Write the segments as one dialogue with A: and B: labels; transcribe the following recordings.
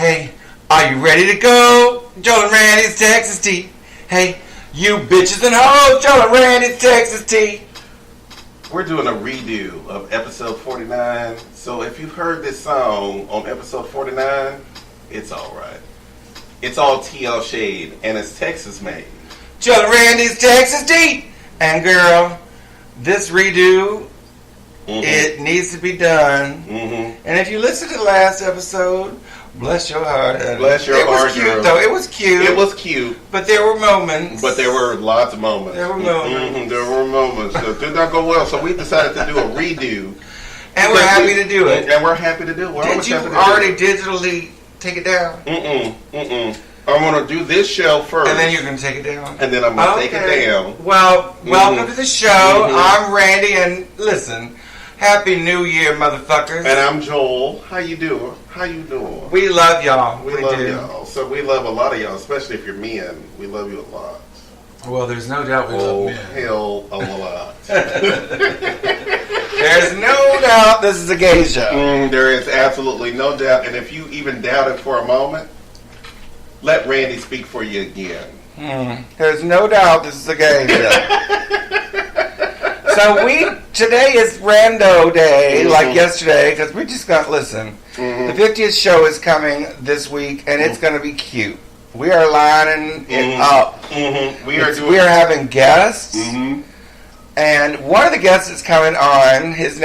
A: Hey, are you ready to go? Joel and Randy's Texas Tea. Hey, you bitches and hoes, Joel and Randy's Texas Tea.
B: We're doing a redo of episode 49. So if you've heard this song on episode 49, it's alright. It's all TL Shade, and it's Texas made.
A: Joel and Randy's Texas Tea. And girl, this redo, it needs to be done. And if you listen to the last episode, bless your heart.
B: Bless your heart.
A: It was cute, though. It was cute.
B: It was cute.
A: But there were moments.
B: But there were lots of moments.
A: There were moments.
B: There were moments that did not go well, so we decided to do a redo.
A: And we're happy to do it.
B: And we're happy to do it.
A: Did you already digitally take it down?
B: I'm going to do this show first.
A: And then you're going to take it down?
B: And then I'm going to take it down.
A: Well, welcome to the show. I'm Randy, and listen, Happy New Year, motherfuckers.
B: And I'm Joel. How you doing? How you doing?
A: We love y'all.
B: We love y'all. So we love a lot of y'all, especially if you're men. We love you a lot.
A: Well, there's no doubt we love men.
B: Hell, a lot.
A: There's no doubt this is a gay show.
B: There is absolutely no doubt. And if you even doubt it for a moment, let Randy speak for you again.
A: There's no doubt this is a gay show. So today is Rando Day, like yesterday, because we just got, listen, the 50th show is coming this week, and it's going to be cute. We are lining it up. We are having guests, and one of the guests is coming on, his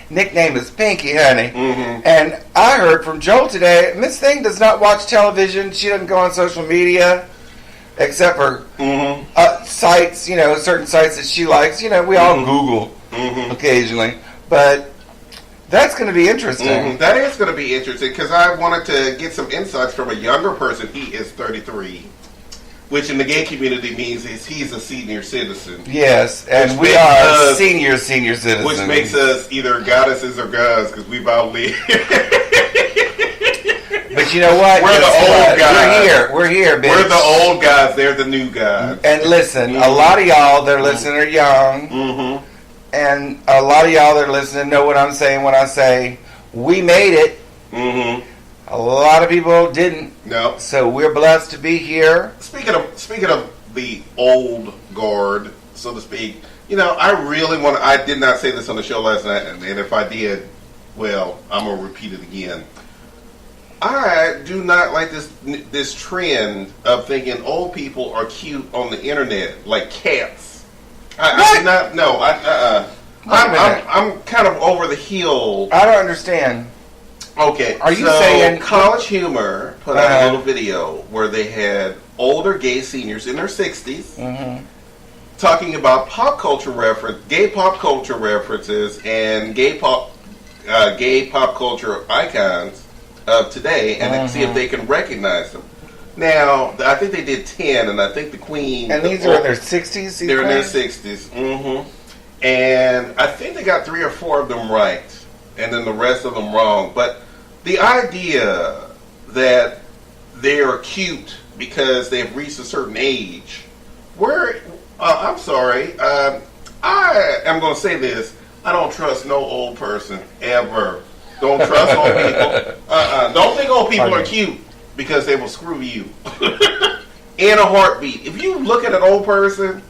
A: nickname is Pinky, honey, and I heard from Joel today, Miss Thing does not watch television, she doesn't go on social media, except for sites, certain sites that she likes. We all Google occasionally. But that's going to be interesting.
B: That is going to be interesting because I wanted to get some insights from a younger person. He is 33, which in the gay community means he's a senior citizen.
A: Yes, and we are senior citizens.
B: Which makes us either goddesses or gods because we've all lived.
A: But you know what?
B: We're the old guys.
A: We're here, bitch.
B: We're the old guys. They're the new guys.
A: And listen, a lot of y'all that are listening are young. And a lot of y'all that are listening know what I'm saying when I say we made it. A lot of people didn't.
B: No.
A: So we're blessed to be here.
B: Speaking of the old guard, so to speak, I did not say this on the show last night, and if I did, well, I'm going to repeat it again. I do not like this trend of thinking old people are cute on the internet, like cats. I do not know. I'm kind of over the hill.
A: I don't understand.
B: Okay,
A: are you saying
B: College Humor put out a little video where they had older gay seniors in their 60s talking about gay pop culture references and gay pop culture icons of today, and see if they can recognize them. Now, I think they did 10, and I think the Queen...
A: And these are in their 60s?
B: They're in their 60s. And I think they got 3 or 4 of them right, and then the rest of them wrong. But the idea that they are cute because they've reached a certain age, I'm sorry, I am going to say this, I don't trust no old person, ever. Don't trust old people. Don't think old people are cute because they will screw you in a heartbeat. If you look at an old person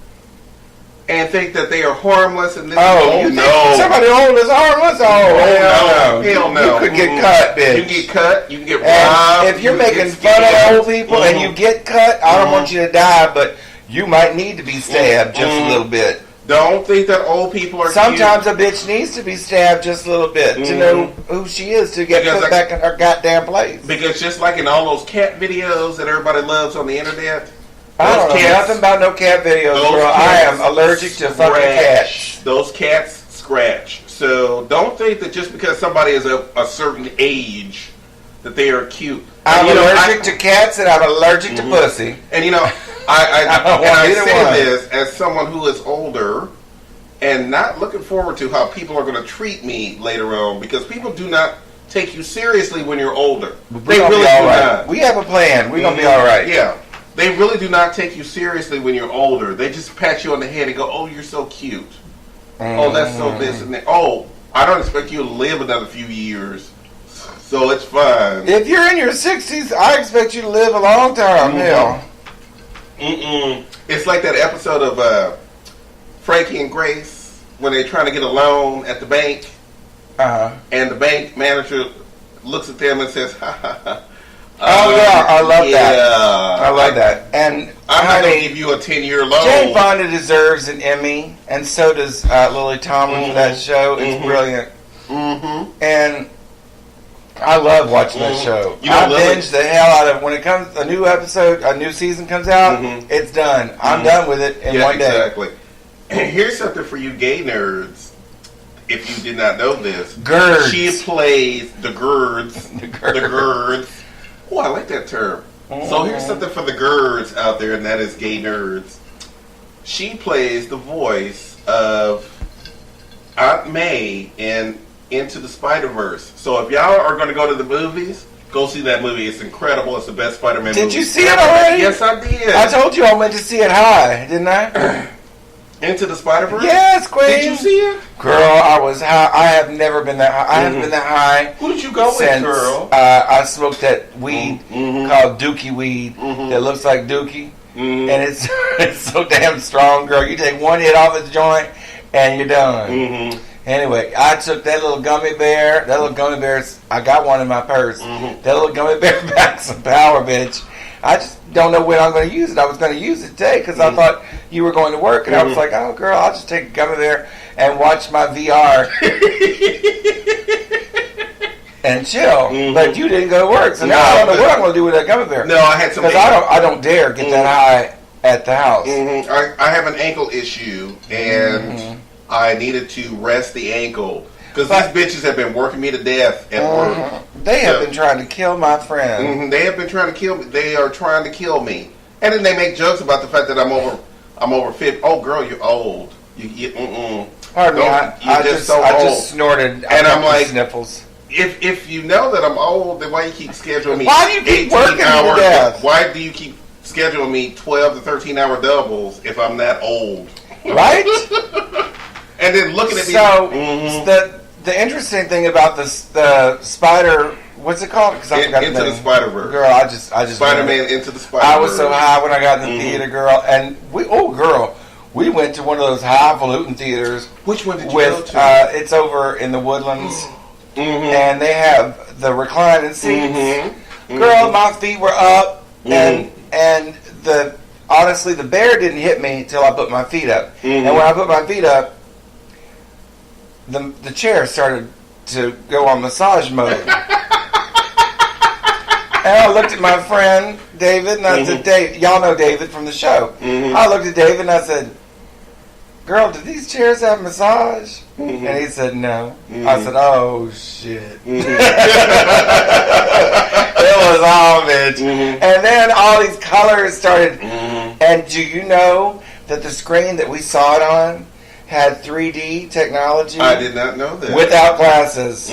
B: and think that they are harmless and
A: somebody old is harmless.
B: Hell no.
A: You could get cut, bitch.
B: You can get cut. You can get robbed.
A: If you're making fun of old people and you get cut, I don't want you to die, but you might need to be stabbed just a little bit.
B: Don't think that old people are
A: Sometimes cute. A bitch needs to be stabbed just a little bit to know who she is to get put back in her goddamn place.
B: Because just like in all those cat videos that everybody loves on the internet,
A: I don't know nothing about no cat videos, bro. I am allergic to fucking cats.
B: Those cats scratch. So don't think that just because somebody is a certain age that they are cute.
A: I'm allergic to cats and I'm allergic to pussy.
B: And I say this as someone who is older and not looking forward to how people are going to treat me later on, because people do not take you seriously when you're older. They really do not.
A: We have a plan. We're going to be all right.
B: Yeah. They really do not take you seriously when you're older. They just pat you on the head and go, "Oh, you're so cute. Oh, that's so this and that. Oh, I don't expect you to live another few years." So it's fine.
A: If you're in your 60s, I expect you to live a long time. Hell.
B: It's like that episode of Frankie and Grace when they're trying to get a loan at the bank. And the bank manager looks at them and says, ha ha ha.
A: Oh yeah, I love that. I love that. And
B: I'm not going to give you a 10-year loan.
A: Jane Fonda deserves an Emmy, and so does Lily Tomlin for that show. It's brilliant. And I love watching that show. I binge the hell out of it. When it comes, a new season comes out, it's done. I'm done with it in one day.
B: Exactly. Here's something for you gay nerds. If you did not know this,
A: Girds.
B: She plays the Girds. The Girds. Oh, I like that term. So here's something for the Girds out there, and that is gay nerds. She plays the voice of Aunt May in Into the Spider-Verse. So if y'all are going to go to the movies, go see that movie. It's incredible. It's the best Spider-Man movie.
A: Did you see it already?
B: Yes, I did.
A: I told you I went to see it high, didn't I?
B: Into the Spider-Verse?
A: Yes, Queen.
B: Did you see it?
A: Girl, I was high. I have never been that high. I haven't been that high.
B: Who did you go with, girl?
A: I smoked that weed called Dookie weed that looks like Dookie. And it's so damn strong, girl. You take one hit off the joint and you're done. Anyway, I took that little gummy bear. That little gummy bear, I got one in my purse. That little gummy bear back some power, bitch. I just don't know when I'm going to use it. I was going to use it today because I thought you were going to work. And I was like, oh, girl, I'll just take a gummy bear and watch my VR and chill. But you didn't go to work. So now I don't know what I'm going to do with that gummy bear.
B: No, I had some.
A: Because I don't dare get that high at the house.
B: I have an ankle issue, and I needed to rest the ankle. Because these bitches have been working me to death at work.
A: They have been trying to kill my friend.
B: They have been trying to kill me. They are trying to kill me. And then they make jokes about the fact that I'm over 50. Oh, girl, you're old.
A: Pardon me, I just snorted.
B: And I'm like,
A: sniffles.
B: If you know that I'm old, then why you keep scheduling me?
A: Why do you keep
B: 18
A: working
B: hours?
A: to death?
B: Why do you keep scheduling me 12 to 13 hour doubles if I'm that old?
A: Right?
B: And then looking at me.
A: So the interesting thing about the spider, what's it called? Because I forgot
B: Into the Spider-Verse.
A: Girl, I just
B: Spider-Man Into the Spider-Verse.
A: I was so high when I got in the theater, girl, and we went to one of those highfalutin theaters.
B: Which one did you go to?
A: It's over in the Woodlands, and they have the reclining seats. Girl, my feet were up, and honestly, the bear didn't hit me until I put my feet up. And when I put my feet up, the chair started to go on massage mode. And I looked at my friend David, and I said, Dave, y'all know David from the show. I looked at David and I said, girl, do these chairs have massage? And he said, no. I said, oh, shit. It was all, bitch. And then all these colors started. And do you know that the screen that we saw it on had 3D technology?
B: I did not know that.
A: Without glasses.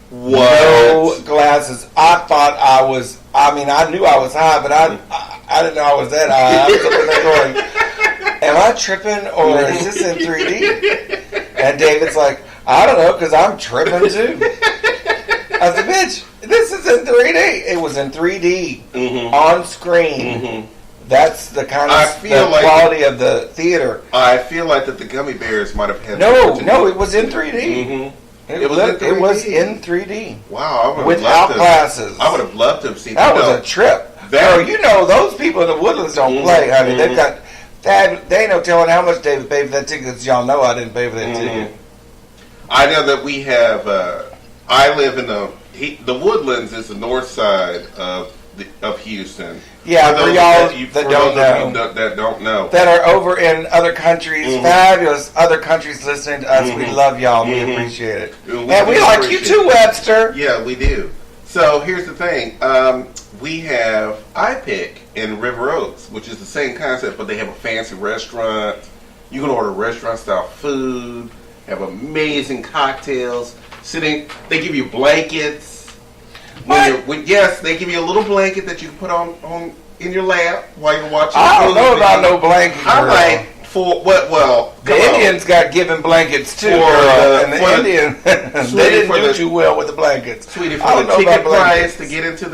B: What?
A: No glasses. I thought I knew I was high, but I didn't know I was that high. I was sitting there going, am I tripping or is this in 3D? And David's like, I don't know, because I'm tripping too. I said, bitch, this is in 3D. It was in 3D on screen. That's the kind of quality of the theater.
B: I feel like that the gummy bears might have had.
A: No, it was in 3D. It was in 3D.
B: Wow,
A: without glasses.
B: I would have loved to have seen
A: that. Was a trip. Those people in the Woodlands don't play. I mean, they've got. They ain't no telling how much David paid for that ticket. Because y'all know I didn't pay for that ticket.
B: I know that we have. I live in the Woodlands is the north side of Houston.
A: Yeah, for y'all that
B: don't know,
A: that are over in other countries, fabulous other countries listening to us. We love y'all. We appreciate it, and we like you too, Webster.
B: Yeah, we do. So here's the thing: we have iPick in River Oaks, which is the same concept, but they have a fancy restaurant. You can order restaurant-style food, have amazing cocktails. They give you blankets. Yes, they give you a little blanket that you can put on in your lap while you're watching.
A: I don't know about no blanket.
B: I might for what? Well,
A: the Indians got given blankets too, and the Indians they didn't do too well with the blankets.
B: Sweetie, for the ticket price to get into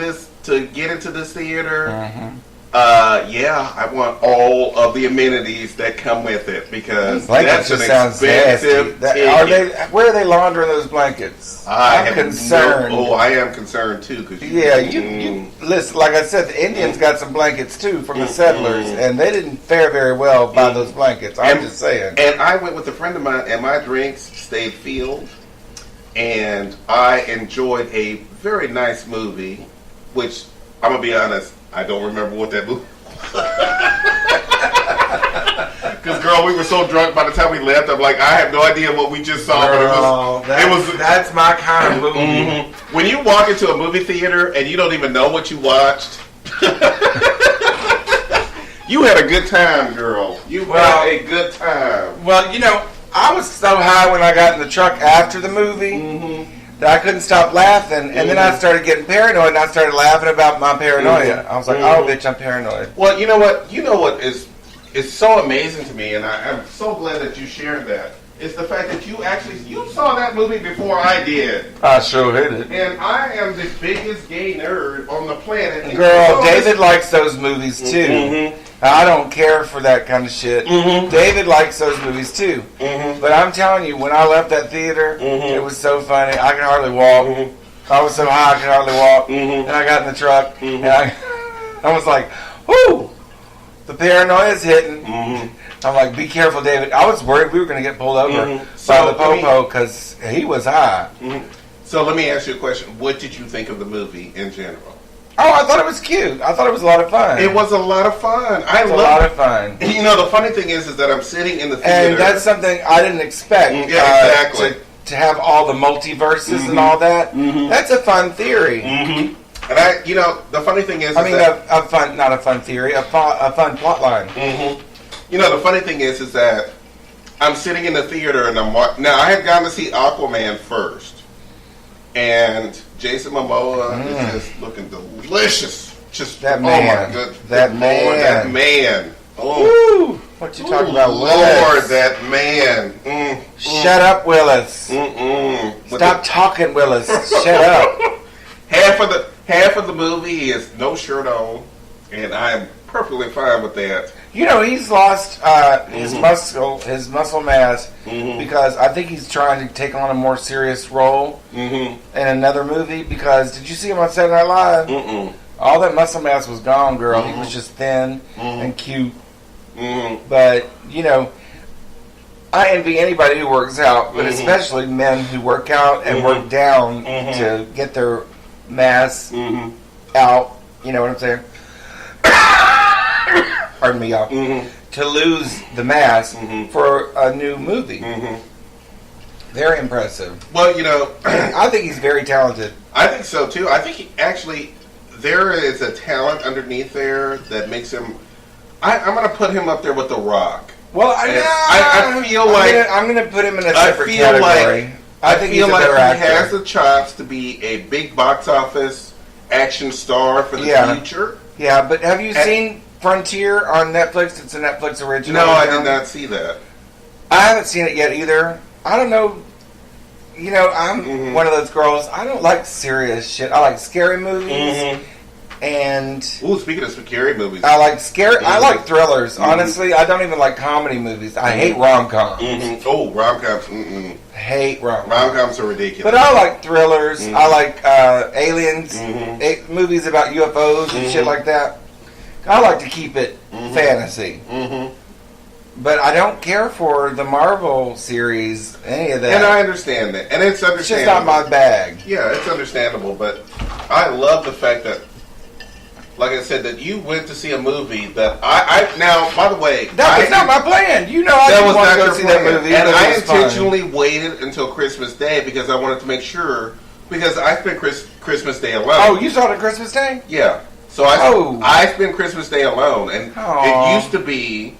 B: this theater. Mm-hmm. Yeah, I want all of the amenities that come with it because
A: blankets
B: that's
A: an
B: expensive ticket.
A: Where are they laundering those blankets? I'm concerned.
B: I am concerned too. Cause
A: you listen. Like I said, the Indians got some blankets too from the settlers, and they didn't fare very well by those blankets. I'm just saying.
B: And I went with a friend of mine, and my drinks stayed filled, and I enjoyed a very nice movie, which I'm gonna be honest. I don't remember what that movie because, girl, we were so drunk by the time we left. I'm like, I have no idea what we just saw.
A: Girl,
B: but it was
A: that's my kind of movie.
B: Mm-hmm. When you walk into a movie theater and you don't even know what you watched, you had a good time, girl. You had a good time.
A: Well, I was so high when I got in the truck after the movie. Mm-hmm. I couldn't stop laughing, and then I started getting paranoid, and I started laughing about my paranoia. I was like, "Oh, bitch, I'm paranoid."
B: Well, you know what? You know what is so amazing to me, and I'm so glad that you shared that. Is the fact that you saw that movie before I did.
A: I sure did it.
B: And I am the biggest gay nerd on the planet.
A: Girl, David likes those movies too. Mm-hmm. I don't care for that kind of shit. Mm-hmm. David likes those movies too. Mm-hmm. But I'm telling you, when I left that theater, it was so funny. I could hardly walk. Mm-hmm. I was so high I could hardly walk. Mm-hmm. And I got in the truck, and I was like, "Whoo!" The paranoia's hitting. Mm-hmm. I'm like, "Be careful, David." I was worried we were going to get pulled over by the popo because he was high.
B: Mm-hmm. So let me ask you a question. What did you think of the movie in general?
A: Oh, I thought it was cute. I thought it was a lot of fun.
B: It was a lot of fun.
A: It was a lot of fun.
B: The funny thing is that I'm sitting in the theater.
A: And that's something I didn't expect.
B: Exactly.
A: To have all the multiverses and all that. Mm-hmm. That's a fun theory.
B: Mm-hmm. And the funny thing is...
A: a fun, not a fun theory, a fun plot line.
B: Mm-hmm. The funny thing is that I'm sitting in the theater and now I had gone to see Aquaman first. And Jason Momoa is just looking delicious. Just
A: that man.
B: Oh my goodness. That man.
A: Oh. Woo. What you talking about, Willis?
B: Lord, that man.
A: Shut up, Willis. Stop talking, Willis. Shut up.
B: Half of the movie is no shirt on, and I'm perfectly fine with that.
A: He's lost his muscle mass because I think he's trying to take on a more serious role in another movie. Because did you see him on Saturday Night Live? All that muscle mass was gone, girl. He was just thin and cute. But I envy anybody who works out, but especially men who work out and work down to get their mass out. You know what I'm saying? Pardon me, y'all. To lose the mass for a new movie. Very impressive.
B: Well,
A: I think he's very talented.
B: I think so too. I think there is a talent underneath there that makes him. I'm going to put him up there with The Rock.
A: Well,
B: I feel like
A: I'm going to put him in a separate category. I think
B: feel
A: he's a
B: like
A: better
B: he
A: actor.
B: has the chops to be a big box office action star for the future.
A: Yeah, but have you seen Frontier on Netflix? It's a Netflix original.
B: No, I did not see that.
A: I haven't seen it yet either. I don't know. I'm one of those girls. I don't like serious shit. I like scary movies. And
B: speaking of scary movies,
A: I like I like thrillers. Honestly, I don't even like comedy movies. I hate rom-coms.
B: Oh, rom-coms.
A: Hate rom-coms.
B: Rom-coms are ridiculous.
A: But I like thrillers. I like aliens, movies about UFOs and shit like that. I like to keep it fantasy. But I don't care for the Marvel series, any of that.
B: And I understand that. And it's understandable.
A: It's just not my bag.
B: Yeah, it's understandable. But I love the fact that, like I said, that you went to see a movie that now, by the way...
A: That was not my plan. I didn't want to go see that movie.
B: And I intentionally waited until Christmas Day because I wanted to make sure... Because I spent Christmas Day alone.
A: Oh, you saw it on Christmas Day?
B: Yeah. So I spent Christmas Day alone. And it used to be...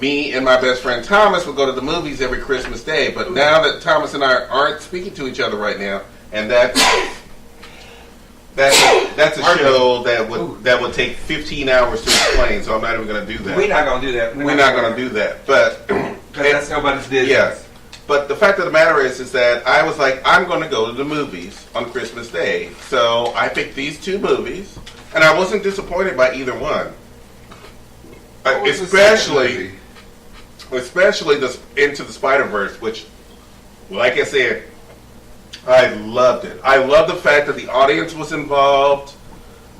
B: Me and my best friend Thomas would go to the movies every Christmas Day, but now that Thomas and I aren't speaking to each other right now, and that's That's a show that would take 15 hours to explain. So I'm not even going to do that.
A: We're not going to do that.
B: We're not going to do that. But
A: because that's nobody's business.
B: Yes. But the fact of the matter is that I was like, I'm going to go to the movies on Christmas Day. So I picked these two movies, and I wasn't disappointed by either one. Especially the Into the Spider-Verse, which, like I said, I loved it. I love the fact that the audience was involved.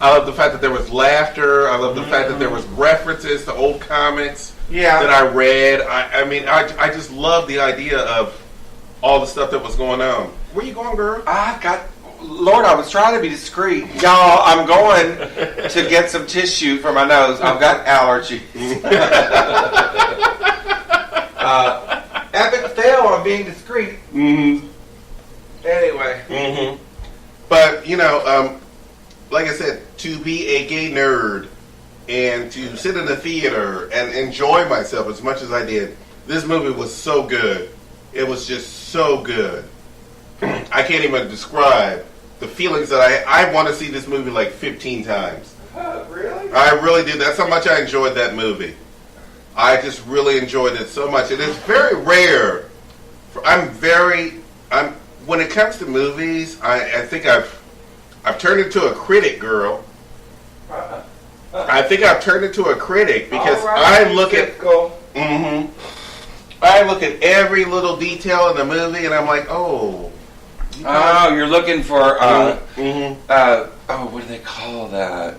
B: I love the fact that there was laughter. I love the fact that there was references to old comics that I read. I mean, I just love the idea of all the stuff that was going on. Where you going, girl?
A: Lord, I was trying to be discreet. Y'all, I'm going to get some tissue for my nose. I've got allergies. Epic fail on being discreet.
B: Mm-hmm.
A: Anyway.
B: Mm-hmm. But, you know, like I said, to be a gay nerd and to sit in the theater and enjoy myself as much as I did, this movie was so good. It was just so good. I can't even describe the feelings that I want to see this movie like 15 times.
A: Really?
B: I really did. That's how much I enjoyed that movie. I just really enjoyed it so much. It is very rare. When it comes to movies, I think I've turned into a critic, girl. I think I've turned into a critic because I look at I look at every little detail in the movie and I'm like, oh.
A: You're looking for what do they call that?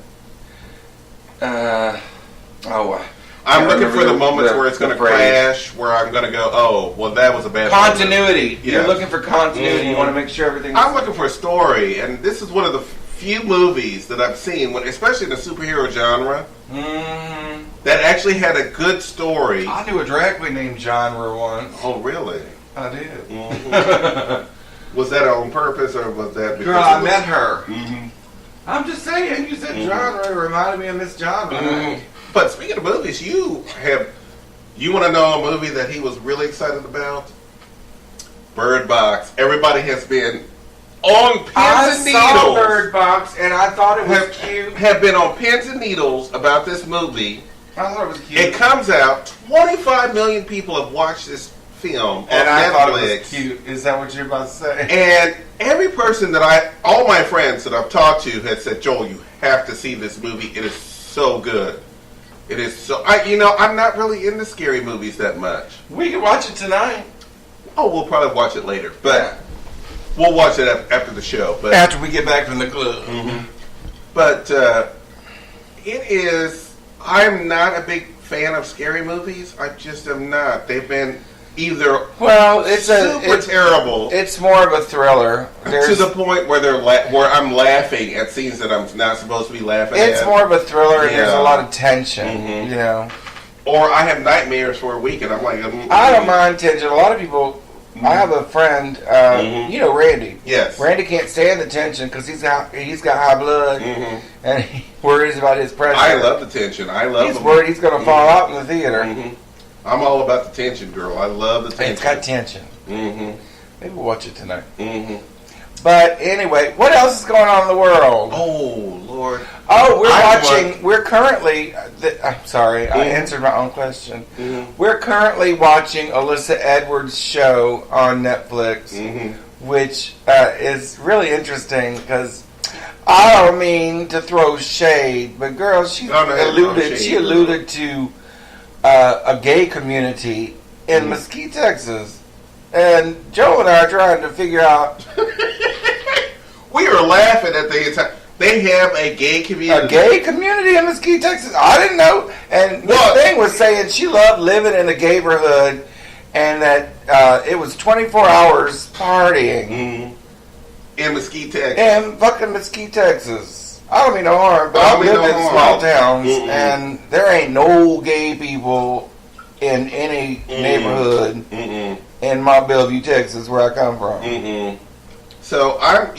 B: I'm looking for the moments where it's going to crash, where I'm going to go, oh, well, that was a bad
A: continuity.
B: Yes.
A: You're looking for continuity. You want to make sure everything's...
B: I'm looking for a story, and this is one of the few movies that I've seen, especially in the superhero genre, that actually had a good story.
A: I knew a drag queen named genre once.
B: Oh, really?
A: I did.
B: Mm-hmm. Was that on purpose, or was that because...
A: Girl, I met her.
B: Mm-hmm.
A: I'm just saying, you said genre. It reminded me of Miss Genre.
B: Mm-hmm. But speaking of movies, you want to know a movie that he was really excited about? Bird Box. Everybody has been on pins and needles.
A: I saw Bird Box and I thought it was cute.
B: Have been on pins and needles about this movie.
A: I thought it was cute.
B: It comes out. 25 million people have watched this film
A: and
B: on
A: I
B: Netflix.
A: thought it was cute. Is that what you're about to say?
B: And every person all my friends that I've talked to had said, Joel, you have to see this movie. It is so good. It is so... I'm not really into scary movies that much.
A: We can watch it tonight.
B: Oh, we'll probably watch it later. But we'll watch it after the show. But
A: after we get back from the club.
B: Mm-hmm. But it is... I'm not a big fan of scary movies. I just am not. They've been either super terrible.
A: It's more of a thriller.
B: To the point where where I'm laughing at scenes that I'm not supposed to be laughing at.
A: It's more of a thriller and there's a lot of tension,
B: Or I have nightmares for a week and I'm like...
A: I don't mind tension. A lot of people... I have a friend, you know Randy.
B: Yes.
A: Randy can't stand the tension because he's got high blood and he worries about his pressure.
B: I love the tension. He's
A: worried he's going to fall out in the theater.
B: I'm all about the tension, girl. I love the tension.
A: It's got tension. Maybe we'll watch it tonight. But anyway, what else is going on in the world?
B: Oh, Lord.
A: Oh, we're currently... I'm sorry, I answered my own question. We're currently watching Alyssa Edwards' show on Netflix, which is really interesting because I don't mean to throw shade, but girl, she alluded to a gay community in Mesquite, Texas. And Joe and I are trying to figure out...
B: We are laughing at the entire... They have a gay community.
A: A gay community in Mesquite, Texas? I didn't know. And the thing was saying she loved living in the neighborhood and that it was 24 hours partying.
B: In Mesquite, Texas.
A: In fucking Mesquite, Texas. I don't mean no harm, but I've lived in small towns and there ain't no gay people in any neighborhood in my Bellevue, Texas, where I come from.
B: So I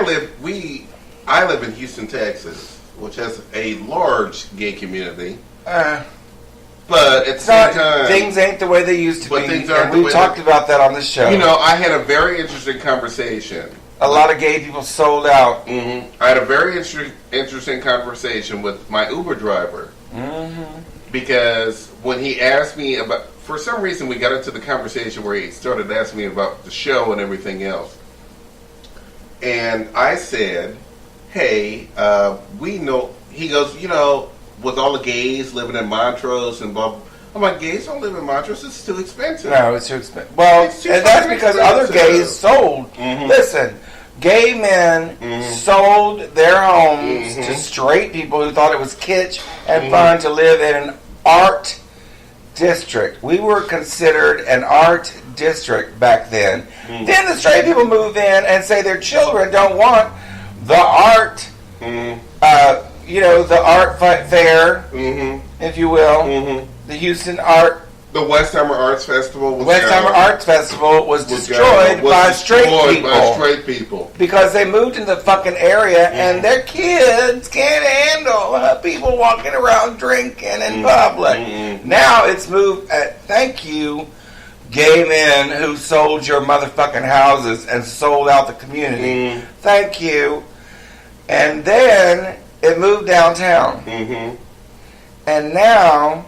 B: live in Houston, Texas, which has a large gay community. But at the same time,
A: things ain't the way they used to be.
B: Things aren't
A: and we talked about that on the show.
B: I had a very interesting conversation
A: A lot of gay people sold out.
B: Mm-hmm. I had a very interesting conversation with my Uber driver.
A: Mm-hmm.
B: Because when he asked me about, for some reason we got into the conversation where he started asking me about the show and everything else. And I said, hey, we know, he goes, with all the gays living in Montrose and blah, blah. I'm like, gays don't live in Montrose, it's too expensive.
A: No, it's too expensive. Well, and that's because other gays sold.
B: Mm-hmm.
A: Listen, gay men sold their homes to straight people who thought it was kitsch and fun to live in an art district. We were considered an art district back then. Then the straight people move in and say their children don't want the art, the art fair, if you will, the Houston Art.
B: The Westheimer Arts Festival was
A: Arts Festival was destroyed by straight people because they moved into the fucking area and their kids can't handle people walking around drinking in public. Now it's moved. Thank you, gay men who sold your motherfucking houses and sold out the community. Thank you. And then it moved downtown, and now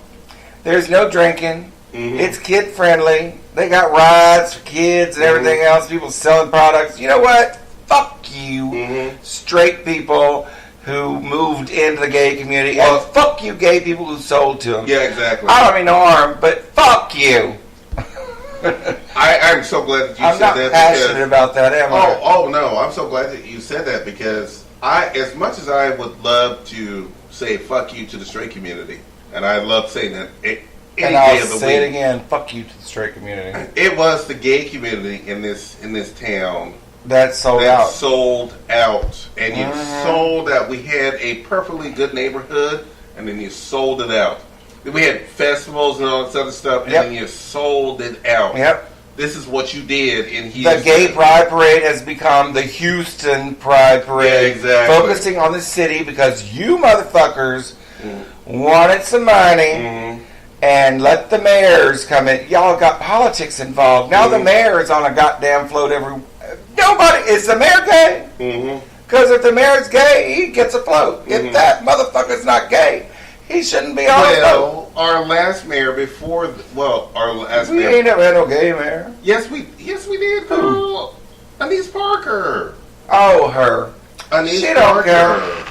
A: there's no drinking. It's kid friendly. They got rides for kids and everything else. People selling products. You know what? Fuck you, straight people who moved into the gay community, and fuck you, gay people who sold to them.
B: Yeah, exactly.
A: I don't mean no harm, but fuck you.
B: I'm so glad that you said that.
A: I'm not passionate about that, am I?
B: Oh no, I'm so glad that you said that because as much as I would love to say fuck you to the straight community, and I love saying that any day of the week.
A: Say it again. Fuck you to the straight community.
B: It was the gay community in this town
A: that sold
B: out, and you sold out. We had a perfectly good neighborhood, and then you sold it out. We had festivals and all this other stuff, and then you sold it out.
A: Yep.
B: This is what you did in Houston.
A: The Gay Pride Parade has become the Houston Pride Parade.
B: Yeah, exactly.
A: Focusing on the city because you motherfuckers wanted some money and let the mayors come in. Y'all got politics involved. Now the mayor is on a goddamn float every... Nobody... Is the mayor gay? Because if the mayor's gay, he gets a float. If that motherfucker's not gay, he shouldn't be on a float.
B: Our last mayor before... our last
A: mayor... We ain't never had no gay mayor.
B: Yes, we did, girl. Anise Parker.
A: Oh, her.
B: Anise
A: she
B: Parker.
A: Don't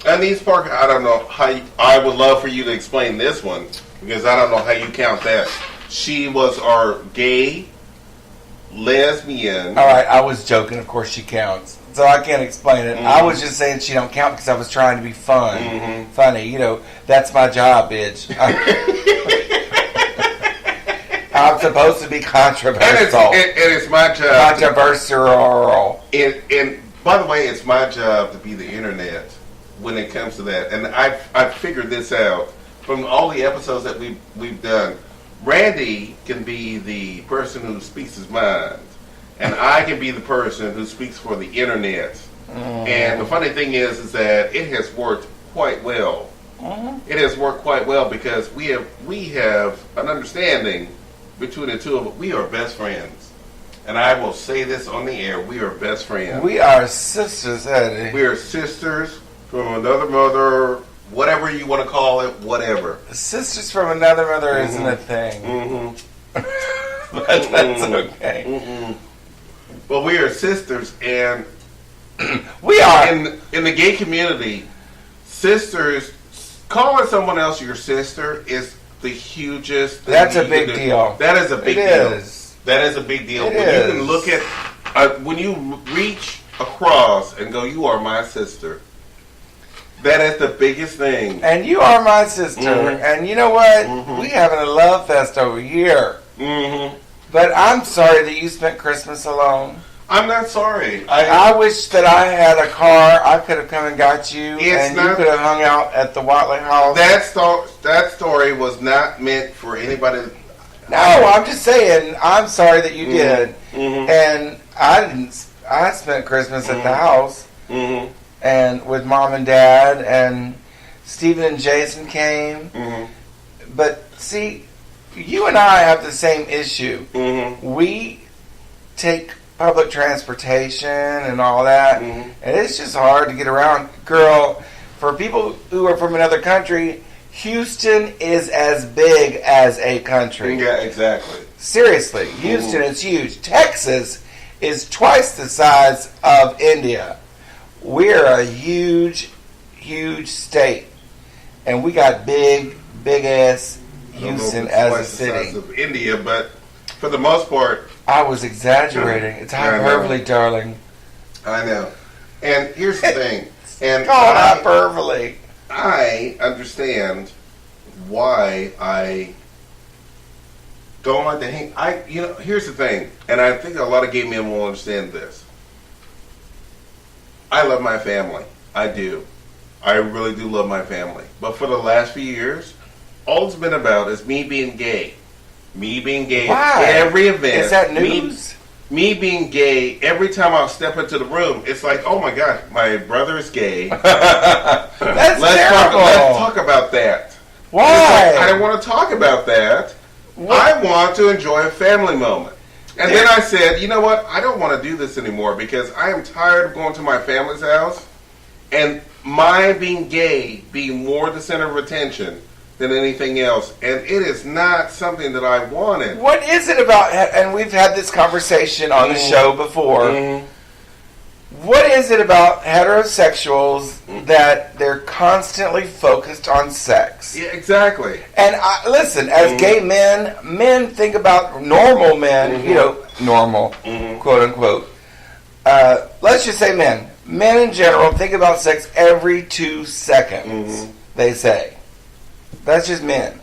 A: care.
B: Anise Parker, I don't know how... I would love for you to explain this one, because I don't know how you count that. She was our gay, lesbian...
A: All right, I was joking. Of course she counts. So I can't explain it. I was just saying she don't count because I was trying to be funny. That's my job, bitch. I'm supposed to be controversial.
B: And it's my job.
A: Controversial.
B: And by the way, it's my job to be the internet when it comes to that. And I've figured this out from all the episodes that we've done. Randy can be the person who speaks his mind. And I can be the person who speaks for the internet. And the funny thing is that it has worked quite well. It has worked quite well because we have an understanding between the two of us. We are best friends. And I will say this on the air. We are best friends.
A: We are sisters, Eddie.
B: We are sisters from another mother, whatever you want to call it, whatever.
A: Sisters from another mother isn't a thing. But that's okay.
B: Well, we are sisters, and
A: we are
B: in the gay community. Sisters, calling someone else your sister is the hugest thing.
A: That's a big deal.
B: That is a big deal. That is a big deal. When you can look at when you reach across and go, "You are my sister." That is the biggest thing.
A: And you are my sister. And you know what? We having a love fest over here. But I'm sorry that you spent Christmas alone.
B: I'm not sorry.
A: I wish that I had a car. I could have come and got you, and you could have hung out at the Watley house.
B: That story was not meant for anybody.
A: No, I'm just saying. I'm sorry that you did. And I didn't. I spent Christmas at the house, and with Mom and Dad, and Stephen and Jason came. But see, you and I have the same issue. We take public transportation and all that.
B: Mhm.
A: And it's just hard to get around. Girl, for people who are from another country, Houston is as big as a country.
B: Yeah, exactly.
A: Seriously, Houston is huge. Texas is twice the size of India. We're a huge, huge state. And we got big ass Houston as a city.
B: The size of India, but for the most part,
A: I was exaggerating. It's hyperbole, darling.
B: I know. And here's the thing. And
A: Called hyperbole.
B: I understand why I don't like to hang. Here's the thing, and I think a lot of gay men will understand this. I love my family. I do. I really do love my family. But for the last few years, all it's been about is me being gay. Me being gay
A: Why?
B: at every event.
A: Is that news?
B: Me being gay, every time I'll step into the room, it's like, oh my God, my brother is gay.
A: That's
B: Let's talk about that.
A: Why?
B: It's like, I don't want to talk about that.
A: What?
B: I want to enjoy a family moment. And then I said, you know what? I don't want to do this anymore because I am tired of going to my family's house and my being gay being more the center of attention than anything else. And it is not something that I wanted.
A: What is it about, and we've had this conversation on the show before, what is it about heterosexuals that they're constantly focused on sex?
B: Yeah, exactly.
A: And listen, as gay men think about normal men, normal, quote unquote. Let's just say men. Men in general think about sex every 2 seconds, they say. That's just men.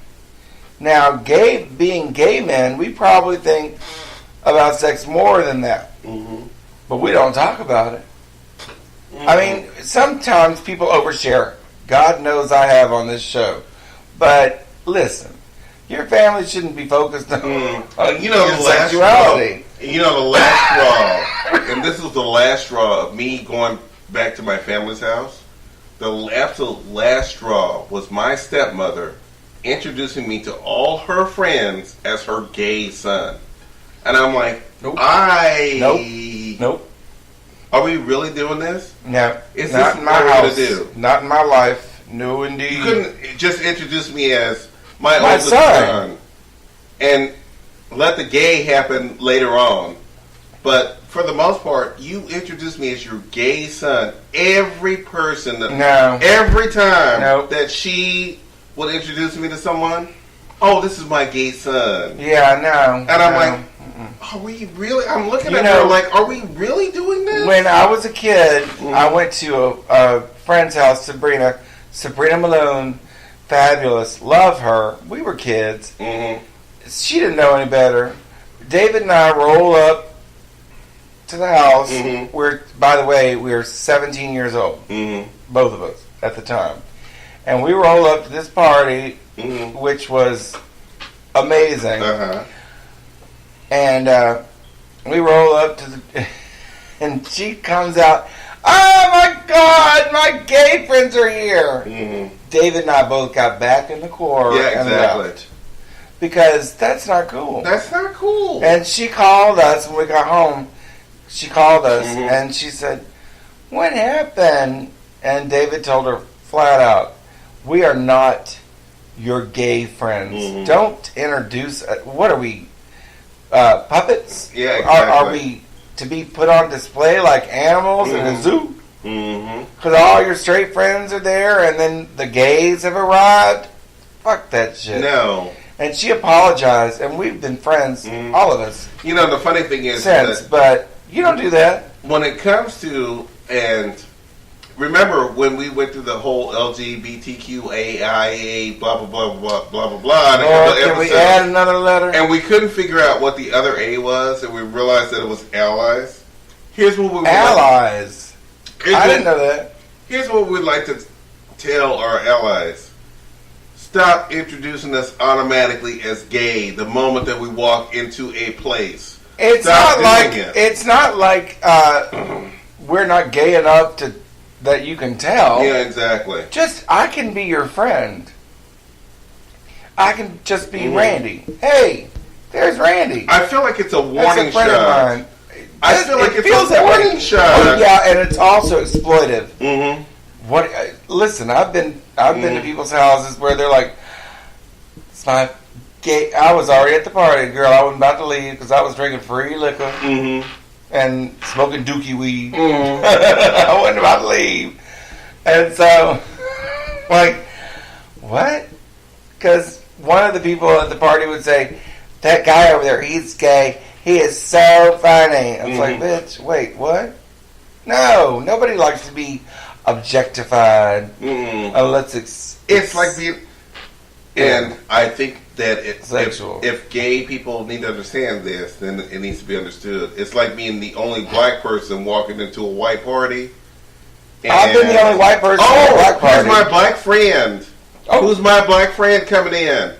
A: Now, being gay men, we probably think about sex more than that. But we don't talk about it. I mean, sometimes people overshare. God knows I have on this show. But listen, your family shouldn't be focused on your sexuality.
B: The last straw, and this was the last straw of me going back to my family's house. The absolute last straw was my stepmother introducing me to all her friends as her gay son. And I'm like,
A: Nope. Nope.
B: Are we really doing this?
A: No.
B: Is
A: not
B: this
A: in my
B: what we're
A: house.
B: gonna do?
A: Not in my life. No, indeed.
B: You couldn't just introduce me as my oldest
A: son
B: and let the gay happen later on. But for the most part, you introduced me as your gay son. Every person, every time that she would introduce me to someone, oh, this is my gay son.
A: Yeah, no.
B: And I'm like, are we really? I'm looking at her like, are we really doing this?
A: When I was a kid, I went to a friend's house, Sabrina Malone, fabulous, love her. We were kids. She didn't know any better. David and I roll up to the house. By the way, we were 17 years old, both of us at the time, and we roll up to this party, which was amazing. And we roll up to the, and she comes out. Oh my God, my gay friends are here. David and I both got back in the car and left. Because that's not cool.
B: That's not cool.
A: And she called us when we got home. She called us and she said, what happened? And David told her flat out, we are not your gay friends. Don't introduce, what are we, puppets?
B: Yeah, exactly.
A: Are we to be put on display like animals in a zoo? Because all your straight friends are there and then the gays have arrived? Fuck that shit.
B: No.
A: And she apologized, and we've been friends, all of us.
B: You know, the funny thing is
A: since, but you don't do that.
B: When it comes to, and remember when we went through the whole LGBTQAIA, blah, blah, blah, blah, blah, blah, blah.
A: Or can we add another letter?
B: And we couldn't figure out what the other A was, and we realized that it was allies. Here's what we would
A: allies. I didn't know that.
B: Here's what we'd like to tell our allies. Stop introducing us automatically as gay the moment that we walk into a place.
A: It's not like we're not gay enough that you can tell.
B: Yeah, exactly.
A: Just I can be your friend. I can just be Randy. Hey, there's Randy.
B: I feel like it's a warning
A: That's a friend
B: shot.
A: of mine.
B: I feel like it
A: feels
B: a
A: that
B: warning
A: way.
B: shot.
A: Oh, yeah, and it's also exploitive.
B: Mm-hmm.
A: What? Listen, I've been to people's houses where they're like, "It's my gay." I was already at the party, girl. I wasn't about to leave because I was drinking free liquor and smoking dookie weed. I wasn't about to leave, and so, like, what? Because one of the people at the party would say, "That guy over there, he's gay. He is so funny." I was like, "Bitch, wait, what?" No, nobody likes to be objectified.
B: It's like being, and I think that
A: sexual.
B: If gay people need to understand this, then it needs to be understood. It's like being the only black person walking into a white party.
A: I've been the only white person at a black party.
B: Who's my black friend? Who's my black friend coming in?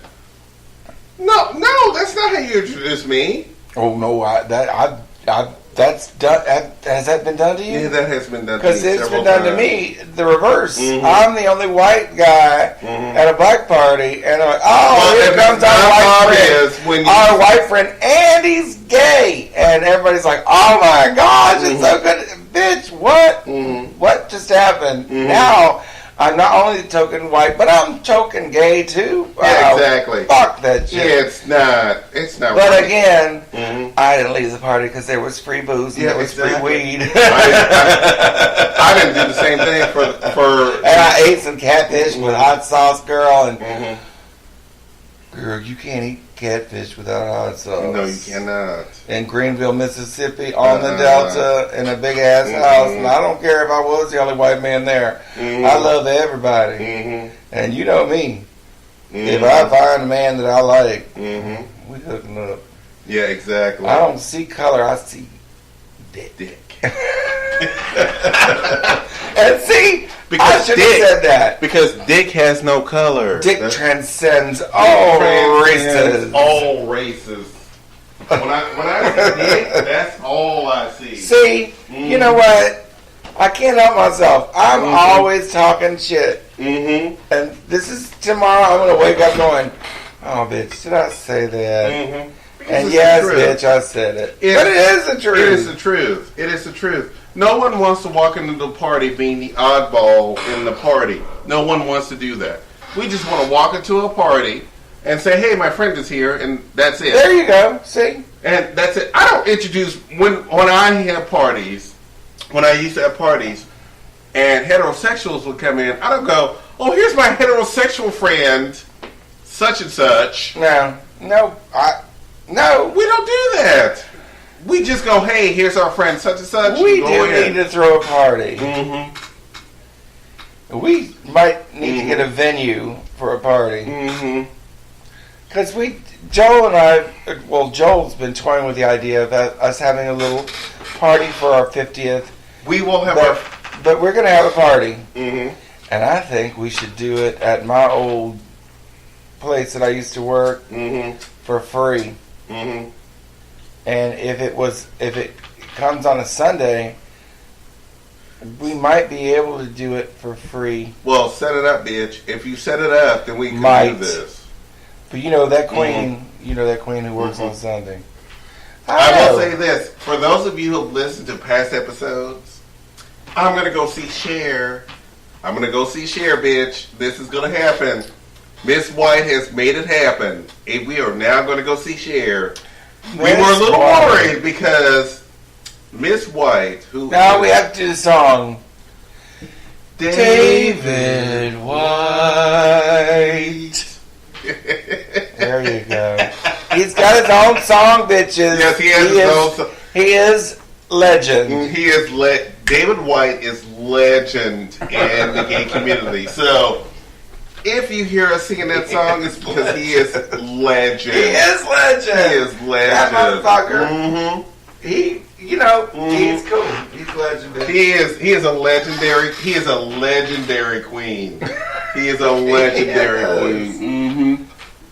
B: No, that's not how you introduce me.
A: Oh no, that's done. Has that been done to you?
B: Yeah, that has been done to me.
A: Because it's been done to me the reverse. I'm the only white guy at a black party, and I'm like, here comes our white friend, and he's gay, and everybody's like, oh my gosh, it's so good, bitch. What? What just happened? Now I'm not only token white, but I'm token gay too.
B: Yeah, exactly.
A: Fuck that shit.
B: Yeah, it's not.
A: But
B: right.
A: again, I didn't leave the party because there was free booze and there was free weed.
B: I didn't do the same thing for.
A: And I ate some catfish with hot sauce, girl. And girl, you can't eat catfish without hot sauce.
B: No, you cannot.
A: In Greenville, Mississippi, on the Delta, in a big ass house. And I don't care if I was the only white man there. I love everybody. And you know me. If I find a man that I like, we hooking up.
B: Yeah, exactly.
A: I don't see color, I see dick. And see, I should have said that.
B: Because dick has no color.
A: Dick transcends all races.
B: All races. When I see dick, that's all I see.
A: See, you know what? I can't help myself. I'm always talking shit. And this is tomorrow. I'm going to wake up going, oh, bitch, did I say that? And yes, bitch, I said it. But it is the truth.
B: It is the truth. It is the truth. No one wants to walk into the party being the oddball in the party. No one wants to do that. We just want to walk into a party and say, hey, my friend is here, and that's it.
A: There you go. See?
B: And that's it. I don't introduce, when I have parties, when I used to have parties, and heterosexuals would come in, I don't go, oh, here's my heterosexual friend, such and such.
A: No, we don't
B: do that. We just go, hey, here's our friend, such and such.
A: We do need to throw a party. We might need to get a venue for a party. Because Joel and I, well, Joel's been toying with the idea of us having a little party for our 50th.
B: We will have
A: but we're going to have a party. And I think we should do it at my old place that I used to work for free. And if it comes on a Sunday, we might be able to do it for free.
B: Well, set it up, bitch. If you set it up, then we can do this.
A: But you know that queen, who works on Sunday.
B: I will say this: for those of you who have listened to past episodes, I'm gonna go see Cher. I'm gonna go see Cher, bitch. This is gonna happen. Miss White has made it happen. And we are now gonna go see Cher. We were a little worried because Miss White,
A: now we have to do the song. David White. There you go. He's got his own song, bitches.
B: Yes, he has his own song.
A: He is legend.
B: He is David White is legend in the gay community. So if you hear us singing that song, it's because he is legend.
A: He is legend.
B: He is legend.
A: That motherfucker. He's cool. He's legendary.
B: He is a legendary queen. He is a legendary queen.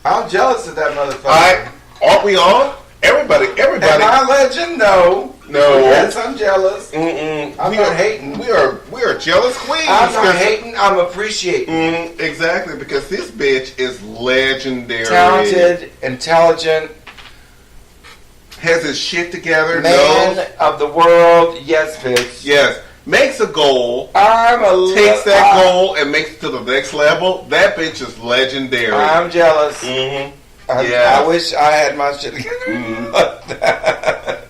A: I'm jealous of that motherfucker.
B: Aren't we all? Everybody.
A: Am I a legend? No. Yes, I'm jealous. I'm not hating.
B: We are jealous queens.
A: I'm not hating. I'm appreciating.
B: Exactly, because this bitch is legendary.
A: Talented, intelligent,
B: has his shit together,
A: Man
B: knows.
A: of the world, yes, bitch.
B: Yes. Makes a goal,
A: I'm
B: takes that goal and makes it to the next level. That bitch is legendary.
A: I'm jealous.
B: Mm-hmm.
A: I wish I had my shit together like that.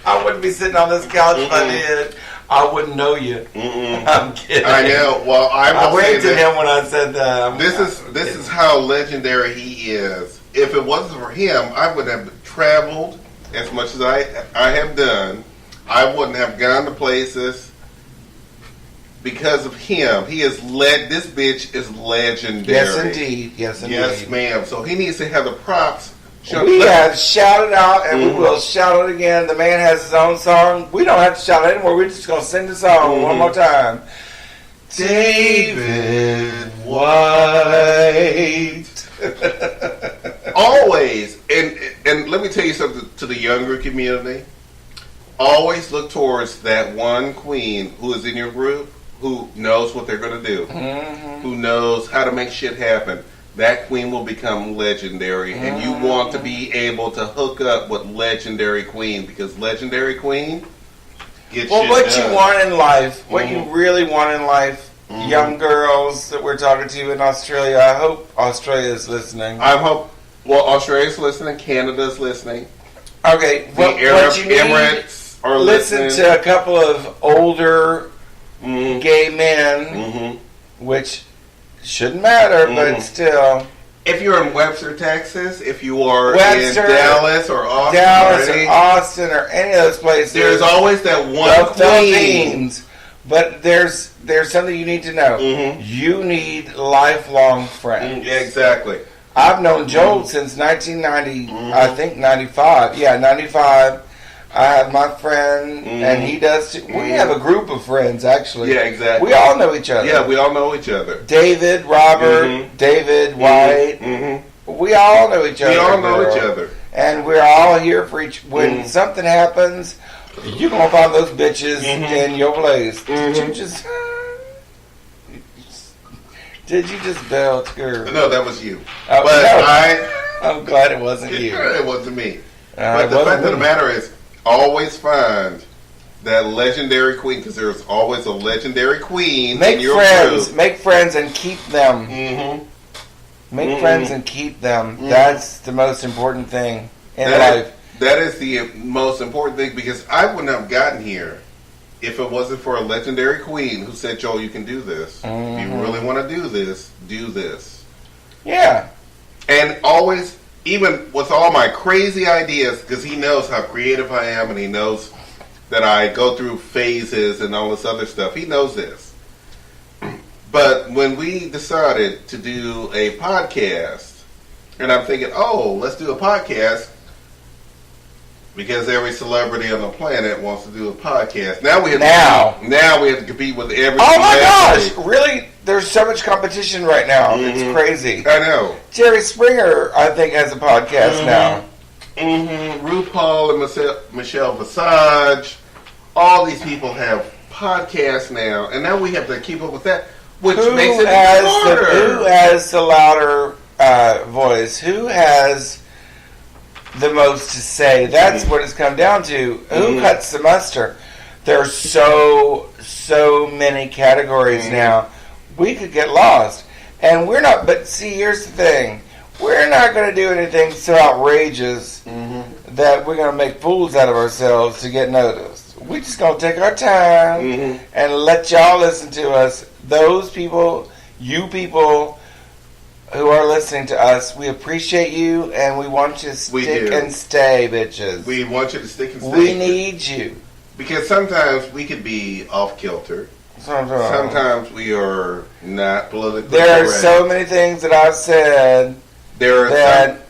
A: I wouldn't be sitting on this couch if I did. I wouldn't know you. I'm kidding.
B: I know. Well,
A: I waved at him when I said that.
B: This is how legendary he is. If it wasn't for him, I would have traveled as much as I have done. I wouldn't have gone to places because of him. He is this bitch is legendary.
A: Yes, indeed. Yes, indeed.
B: Yes, ma'am. So he needs to have the props.
A: We have shouted out, and we will shout it again. The man has his own song. We don't have to shout it anymore. We're just going to sing the song one more time. David White.
B: Always, and let me tell you something to the younger community. Always look towards that one queen who is in your group who knows what they're going to do, who knows how to make shit happen. That queen will become legendary, and you want to be able to hook up with legendary queen, because legendary queen gets shit
A: what
B: done.
A: you want in life, what you really want in life, young girls that we're talking to in Australia. I hope Australia is listening.
B: Australia's listening, Canada's listening.
A: Okay, what you need,
B: Emirates are
A: listen
B: listening.
A: to a couple of older gay men, which shouldn't matter, but still.
B: If you're in Webster, Texas, if you are
A: Webster,
B: in Dallas or Austin,
A: or any of those places,
B: there's always that one
A: the
B: queen.
A: Philippines. But there's something you need to know. You need lifelong friends.
B: Exactly.
A: I've known Joel since 1990, I think 95. Yeah, 95. I have my friend, and he does too. We have a group of friends, actually.
B: Yeah, exactly.
A: We all know each other.
B: Yeah, we all know each other.
A: David, Robert, David, White. We all know each other.
B: We all know each other.
A: And we're all here for each. When something happens, you're going to find those bitches in your place. Did you just belch, girl?
B: No, that was you.
A: Oh,
B: but
A: no. I'm glad it wasn't you.
B: It wasn't me. But the fact of the matter is, always find that legendary queen, because there's always a legendary queen in your group.
A: Make friends and keep them. Make friends and keep them. That's the most important thing in life.
B: That is the most important thing, because I wouldn't have gotten here if it wasn't for a legendary queen who said, Joel, you can do this. If you really want to do this, do this.
A: Yeah.
B: And always, even with all my crazy ideas, because he knows how creative I am, and he knows that I go through phases and all this other stuff. He knows this. But when we decided to do a podcast, and I'm thinking, let's do a podcast, because every celebrity on the planet wants to do a podcast. Now we have to compete with every.
A: Oh my gosh! Really? There's so much competition right now. It's crazy.
B: I know.
A: Jerry Springer, I think, has a podcast now.
B: RuPaul and Michelle Visage, all these people have podcasts now, and now we have to keep up with that, which makes it harder.
A: Who has the louder voice? Who has the most to say? That's what it's come down to. Who cuts the mustard? There's so many categories now. We could get lost. And we're not, but see, here's the thing. We're not going to do anything so outrageous that we're going to make fools out of ourselves to get noticed. We're just going to take our time and let y'all listen to us. Those people, you people who are listening to us, we appreciate you, and we want you to stick and stay, bitches.
B: We want you to stick and stay.
A: We need you.
B: Because sometimes we could be off kilter. Sometimes we are not politically
A: There
B: correct.
A: are so many things that I've said that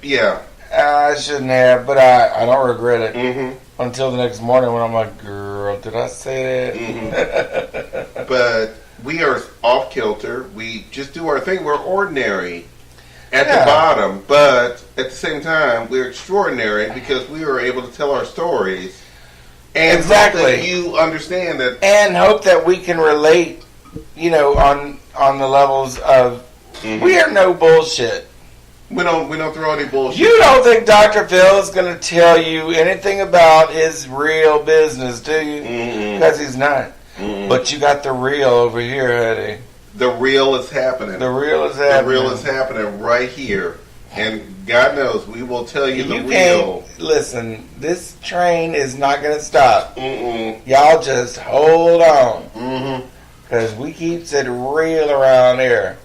A: I shouldn't have, but I don't regret it until the next morning when I'm like, girl, did I say that?
B: But we are off kilter. We just do our thing. We're ordinary at the bottom, but at the same time, we're extraordinary because we are able to tell our stories. And hope that you understand that,
A: and hope that we can relate, on the levels of we are no bullshit.
B: We don't throw any bullshit.
A: You don't think Dr. Phil is going to tell you anything about his real business, do you? Because he's not. But you got the real over here, Eddie.
B: The real is happening.
A: The real is happening.
B: The real is happening right here. And God knows we will tell you the real.
A: Can't, listen, this train is not going to stop. Y'all just hold on. Because we keeps it real around here.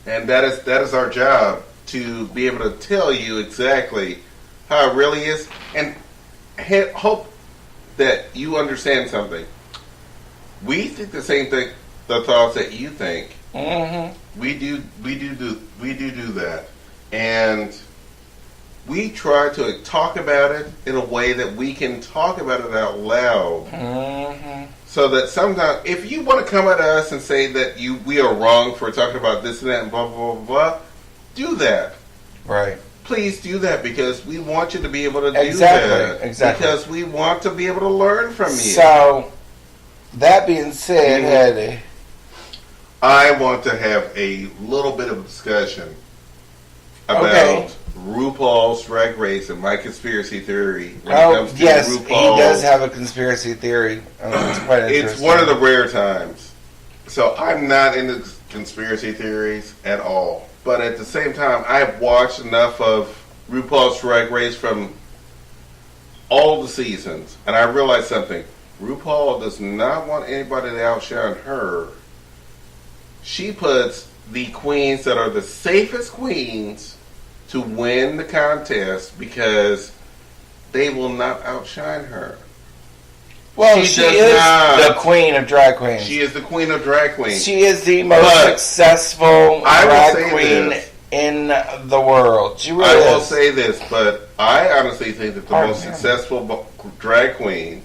B: And that is our job, to be able to tell you exactly how it really is. And hope that you understand something. We think the same thing, the thoughts that you think. We do that. And we try to talk about it in a way that we can talk about it out loud. So that sometimes, if you want to come at us and say that we are wrong for talking about this and that and blah, blah, blah, blah, do that.
A: Right.
B: Please do that, because we want you to be able to do that.
A: Exactly.
B: Because we want to be able to learn from you.
A: So, that being said, Eddie,
B: I want to have a little bit of a discussion about RuPaul's Drag Race and my conspiracy theory.
A: Yes, he does have a conspiracy theory. It's quite interesting.
B: It's one of the rare times. So I'm not into conspiracy theories at all. But at the same time, I've watched enough of RuPaul's Drag Race from all the seasons, and I realized something. RuPaul does not want anybody to outshine her. She puts the queens that are the safest queens to win the contest, because they will not outshine her.
A: Well, she is the queen of drag queens.
B: She is the queen of drag queens.
A: She is the most successful drag queen in the world. She really is.
B: I will say this, but I honestly think that the most successful drag queen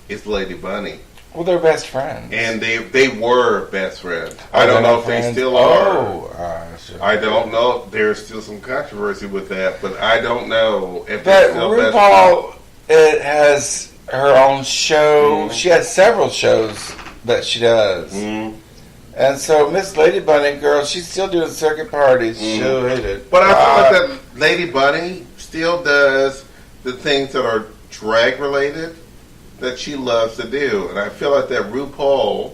B: is Lady Bunny.
A: Well, they're best friends.
B: And they were best friends. I don't know if they still are.
A: Sure.
B: I don't know. There's still some controversy with that, but I don't know if
A: they're still RuPaul has her own show. She has several shows that she does. And so Miss Lady Bunny, girl, she's still doing circuit parties. She'll hit it.
B: But I feel like that Lady Bunny still does the things that are drag related that she loves to do. And I feel like that RuPaul,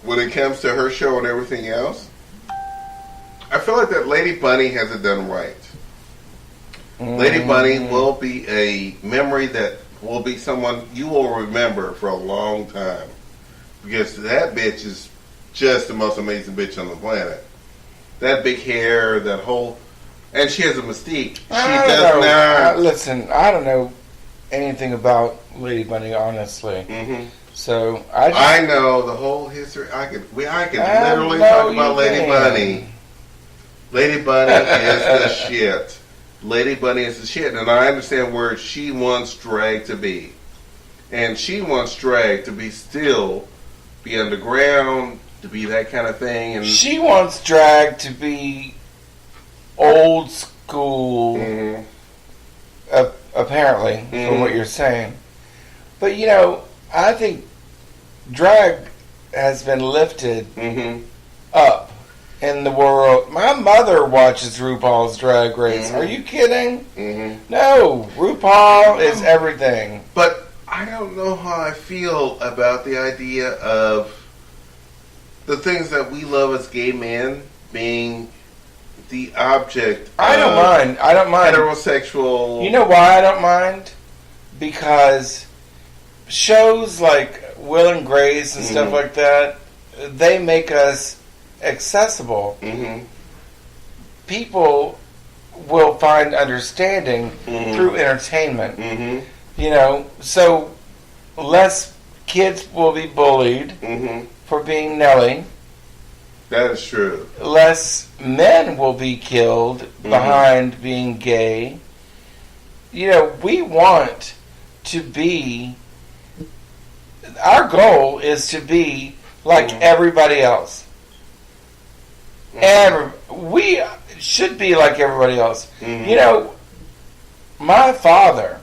B: when it comes to her show and everything else, I feel like that Lady Bunny has it done right. Lady Bunny will be a memory that will be someone you will remember for a long time. Because that bitch is just the most amazing bitch on the planet. That big hair, that whole... And she has a mystique. She does not...
A: Listen, I don't know anything about Lady Bunny, honestly. So, I
B: know the whole history. I could literally talk about Lady Bunny. Lady Bunny is the shit. Lady Bunny is the shit. And I understand where she wants drag to be. And she wants drag to be underground, to be that kind of thing. And
A: she wants drag to be old school, apparently, from what you're saying. But, you know, I think drag has been lifted up in the world. My mother watches RuPaul's Drag Race. Are you kidding? No, RuPaul is everything.
B: But I don't know how I feel about the idea of the things that we love as gay men being the object
A: I don't mind.
B: Heterosexual.
A: You know why I don't mind? Because shows like Will and Grace and stuff like that, they make us accessible. People will find understanding through entertainment. You know, so less kids will be bullied for being Nelly.
B: That is true.
A: Less men will be killed behind being gay. You know, we want to be... Our goal is to be like everybody else. We should be like everybody else. You know, my father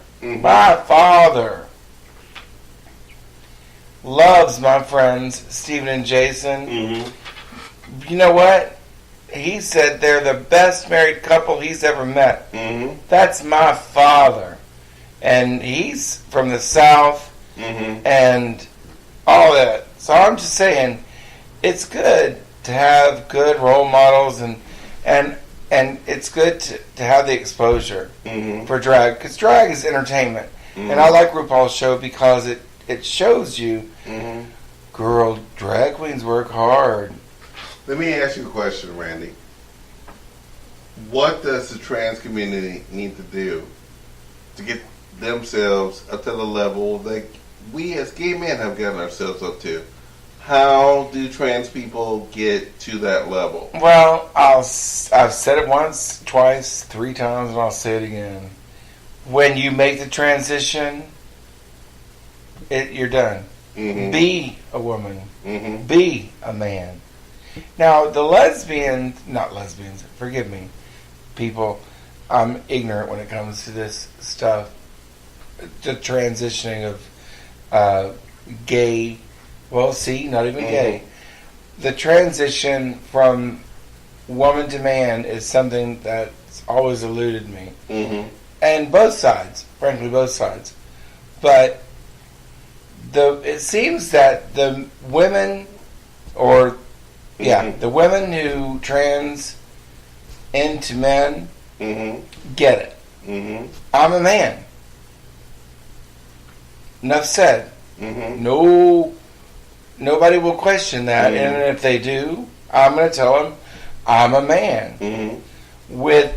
A: loves my friends Stephen and Jason. You know what? he said they're the best married couple he's ever met.
B: Mm-hmm.
A: That's my father. And he's from the South and all that. So I'm just saying, it's good to have good role models and it's good to have the exposure for drag, because drag is entertainment. And I like RuPaul's show because it shows you, girl, drag queens work hard.
B: Let me ask you a question, Randy. What does the trans community need to do to get themselves up to the level that we as gay men have gotten ourselves up to? How do trans people get to that level?
A: Well, I've said it once, twice, 3 times, and I'll say it again. When you make the transition, you're done. Be a woman. Be a man. Now, the not lesbians, forgive me, people, I'm ignorant when it comes to this stuff. The transitioning of gay, well, see, not even gay. The transition from woman to man is something that's always eluded me. And both sides, frankly, both sides. But it seems that the women, the women who trans into men get it. I'm a man. Enough said. No, nobody will question that, and if they do, I'm going to tell them I'm a man. With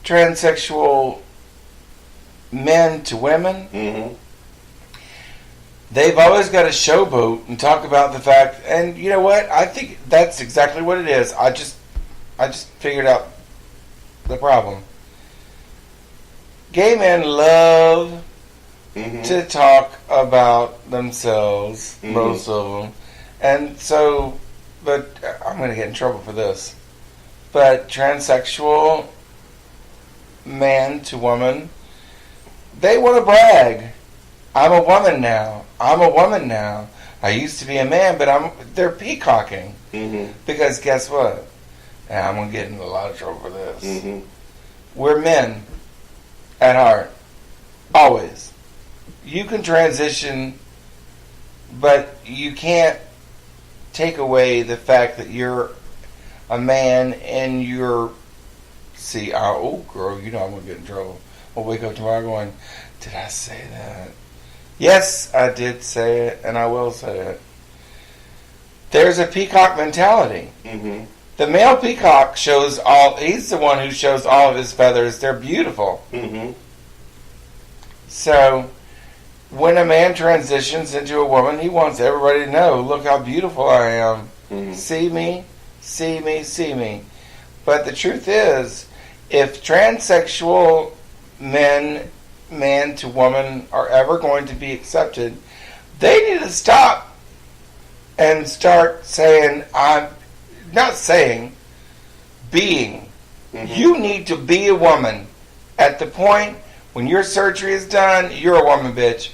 A: transsexual men to women, they've always got to showboat and talk about the fact, and you know what? I think that's exactly what it is. I just figured out the problem. Gay men love to talk about themselves, most of them, and so, but I'm going to get in trouble for this. But transsexual man to woman, they want to brag. I'm a woman now. I'm a woman now. I used to be a man, but they're peacocking. Because guess what? And I'm going to get into a lot of trouble for this. We're men at heart. Always. You can transition, but you can't take away the fact that you're a man and you're... See, oh, girl, you know I'm going to get in trouble. I'll wake up tomorrow going, did I say that? Yes, I did say it, and I will say it. There's a peacock mentality. The male peacock he's the one who shows all of his feathers. They're beautiful. So, when a man transitions into a woman, he wants everybody to know, look how beautiful I am. See me, see me, see me. But the truth is, if transsexual man to woman are ever going to be accepted, they need to stop and start saying, being. You need to be a woman. At the point when your surgery is done, you're a woman, bitch.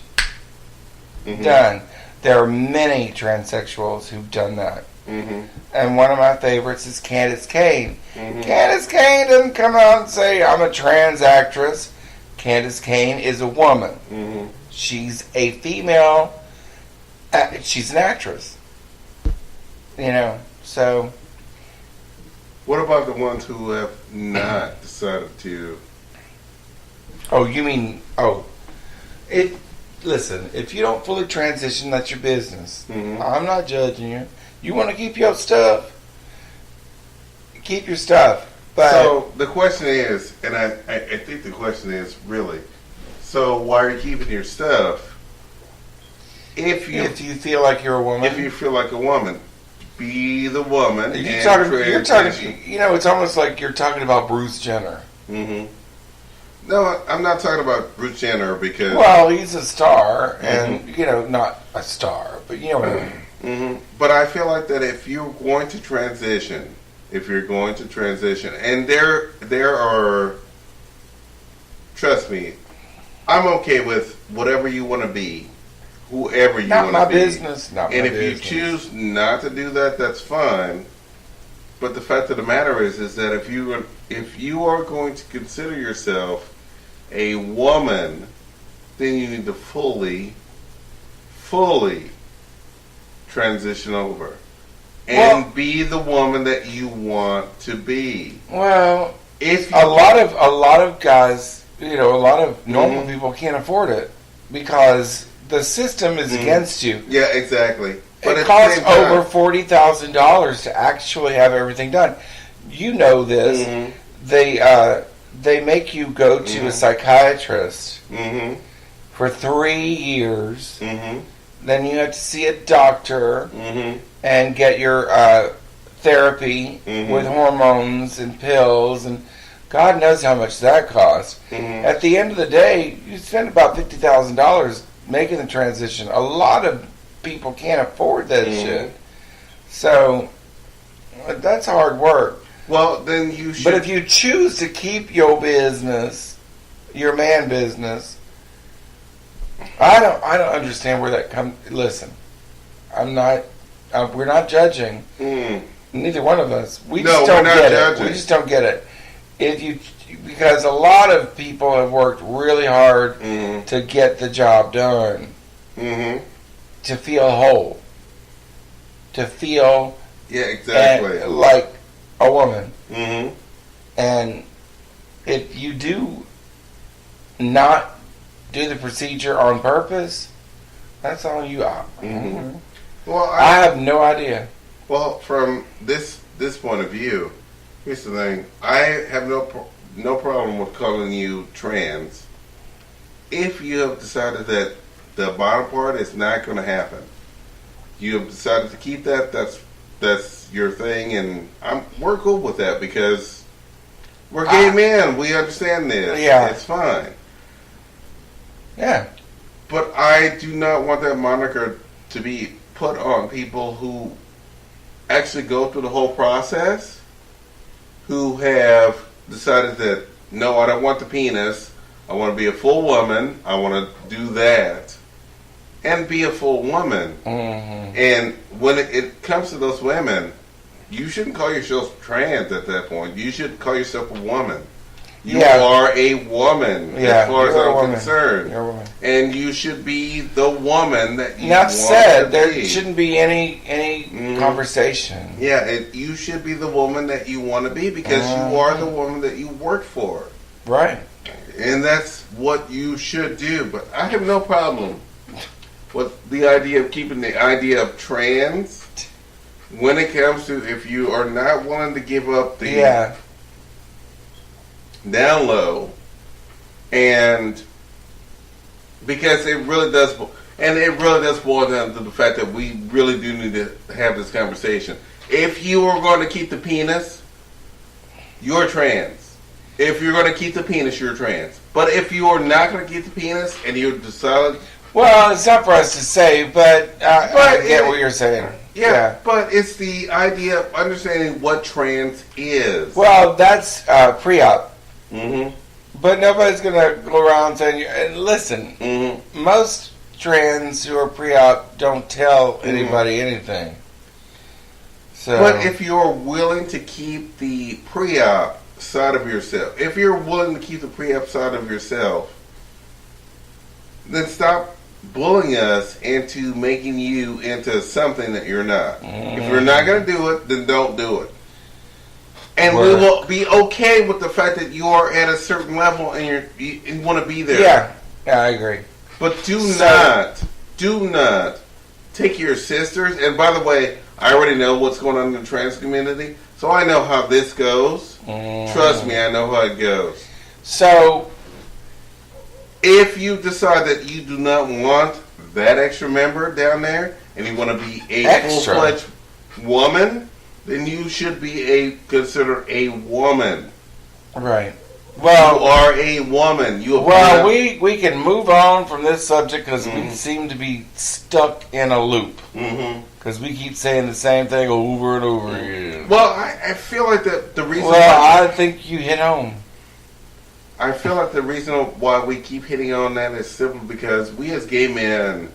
A: Done. There are many transsexuals who've done that. And one of my favorites is Candace Cain. Candace Cain doesn't come out and say, I'm a trans actress. Candace Cain is a woman. She's a female. She's an actress. You know, so.
B: What about the ones who have not decided to?
A: Oh, you mean, listen, if you don't fully transition, that's your business. I'm not judging you. You want to keep your stuff, keep your stuff. But
B: so the question is, and I think the question is really, so why are you keeping your stuff? If you
A: feel like you're a woman,
B: if you feel like a woman, be the woman.
A: You're talking. You know, it's almost like you're talking about Bruce Jenner.
B: No, I'm not talking about Bruce Jenner because...
A: Well, he's a star, and, you know, not a star, but you know what I mean.
B: But I feel like that if you're going to transition, and there are... Trust me, I'm okay with whatever you want to be, whoever you want to be.
A: Not my business.
B: And if you choose not to do that, that's fine. But the fact of the matter is that if you are going to consider yourself a woman, then you need to fully transition over and be the woman that you want to be.
A: Well, if a lot of guys, a lot of normal people can't afford it because the system is against you.
B: Yeah, exactly. But
A: it costs over $40,000 to actually have everything done. You know this. They make you go to a psychiatrist for 3 years. Then you have to see a doctor and get your therapy with hormones and pills, and God knows how much that costs. At the end of the day, you spend about $50,000 making the transition. A lot of people can't afford that shit. So that's hard work.
B: Well, then you should.
A: But if you choose to keep your business, your man business, I don't understand where that comes. Listen, we're not judging. Neither one of us. We just don't get it. We just don't get it. Because a lot of people have worked really hard to get the job done. To feel whole. To feel like a woman. And if you do not do the procedure on purpose, that's on you.
B: Well,
A: I have no idea.
B: Well, from this point of view, here's the thing. I have no problem with calling you trans if you have decided that the bottom part is not going to happen. You have decided to keep that. That's your thing, and we're cool with that because we're gay men. We understand this.
A: Yeah,
B: it's fine.
A: Yeah,
B: but I do not want that moniker to be put on people who actually go through the whole process, who have decided that no, I don't want the penis. I want to be a full woman. I want to do that. And be a full woman. And when it comes to those women, you shouldn't call yourself trans at that point. You should call yourself a woman. You are a woman, as far as I'm concerned.
A: You're a woman.
B: And you should be the woman that you
A: want to be.
B: There
A: shouldn't be any conversation.
B: Yeah, you should be the woman that you want to be because you are the woman that you work for.
A: Right.
B: And that's what you should do. But I have no problem with the idea of keeping the idea of trans when it comes to if you are not willing to give up the down low, and because it really does boil down to the fact that we really do need to have this conversation. If you are going to keep the penis, you're trans. If you're going to keep the penis, you're trans. But if you are not going to keep the penis and you decide,
A: well, it's not for us to say, but I get what you're saying.
B: Yeah, but it's the idea of understanding what trans is.
A: Well, that's pre-op. But nobody's going to go around saying, and listen, most trans who are pre-op don't tell anybody anything. So,
B: but if you're willing to keep the pre-op side of yourself, if you're willing to keep the pre-op side of yourself, then stop bullying us into making you into something that you're not. If you're not going to do it, then don't do it. And we will be okay with the fact that you are at a certain level and you want to be there.
A: Yeah, I agree.
B: But do not take your sisters. And by the way, I already know what's going on in the trans community, so I know how this goes. Trust me, I know how it goes.
A: So,
B: if you decide that you do not want that extra member down there, and you want to be a full-fledged woman, then you should be considered a woman.
A: Right. Well,
B: you are a woman.
A: We can move on from this subject because we seem to be stuck in a loop. Because we keep saying the same thing over and over again.
B: Well, I feel like the reason.
A: Well, I think you hit home.
B: I feel like the reason why we keep hitting on that is simply because we as gay men,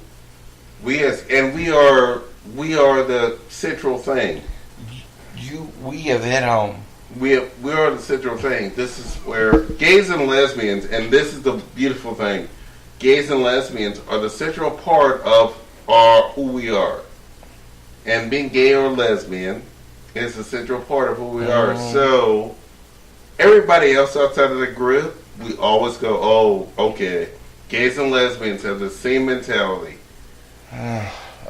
B: we are the central thing.
A: we have hit home.
B: We're on the central thing. This is where gays and lesbians, and this is the beautiful thing. Gays and lesbians are the central part of who we are. And being gay or lesbian is the central part of who we are. So, everybody else outside of the group, we always go, oh, okay. Gays and lesbians have the same mentality.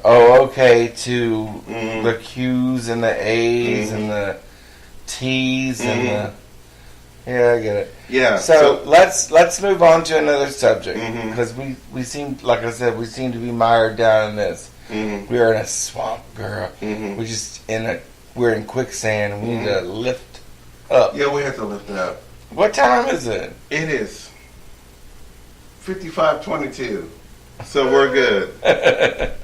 A: Oh, okay, to the Q's and the A's and the T's and the... Yeah, I get it.
B: Yeah.
A: So let's move on to another subject, because we seem, like I said, we seem to be mired down in this. We are in a swamp, girl. We're just we're in quicksand, and we need to lift up.
B: Yeah, we have to lift it up.
A: What time is it?
B: It is 55:22. So we're good.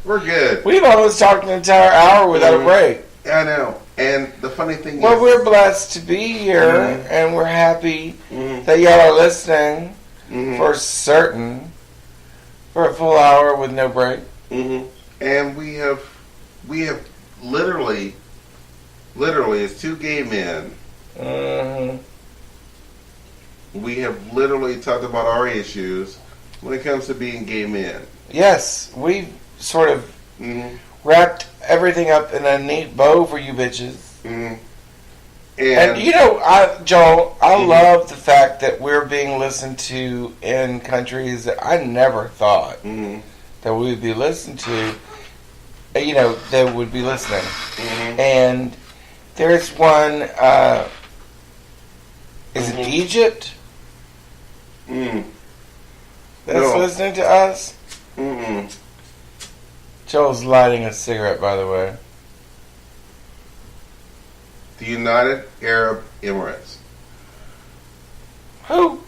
B: We're good.
A: We've almost talked an entire hour without a break.
B: I know. And the funny thing
A: Well,
B: is...
A: we're blessed to be here, and we're happy that y'all are listening for certain, for a full hour with no break.
B: And we have literally, as two gay men, we have literally talked about our issues when it comes to being gay men.
A: Yes, we've sort of wrapped everything up in a neat bow for you bitches. And you know, Joel, I love the fact that we're being listened to in countries that I never thought that we would be listened to. You know, that would be listening. And there's one. Is it Egypt? That's listening to us. Joel's lighting a cigarette, by the way.
B: The United Arab Emirates.
A: Who?